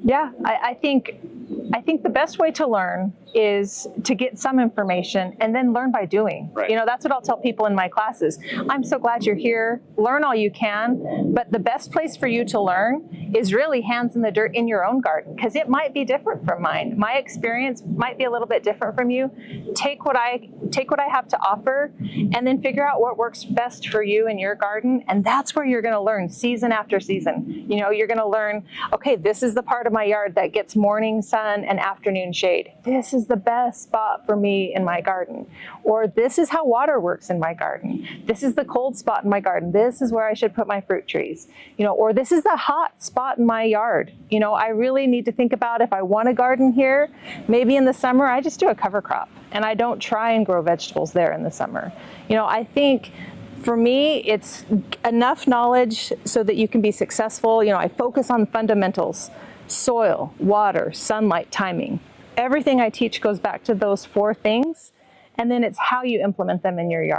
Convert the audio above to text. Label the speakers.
Speaker 1: Yeah, I think the best way to learn is to get some information and then learn by doing.
Speaker 2: Right.
Speaker 1: You know, that's what I'll tell people in my classes. I'm so glad you're here. Learn all you can, but the best place for you to learn is really hands in the dirt in your own garden, because it might be different from mine. My experience might be a little bit different from you. Take what I have to offer and then figure out what works best for you in your garden, and that's where you're going to learn season after season. You know, you're going to learn, okay, this is the part of my yard that gets morning sun and afternoon shade. This is the best spot for me in my garden. Or this is how water works in my garden. This is the cold spot in my garden. This is where I should put my fruit trees. You know, or this is the hot spot in my yard. You know, I really need to think about, if I want to garden here, maybe in the summer I just do a cover crop and I don't try and grow vegetables there in the summer. You know, I think for me, it's enough knowledge so that you can be successful. You know, I focus on fundamentals: soil, water, sunlight, timing. Everything I teach goes back to those 4 things, and then it's how you implement them in your yard.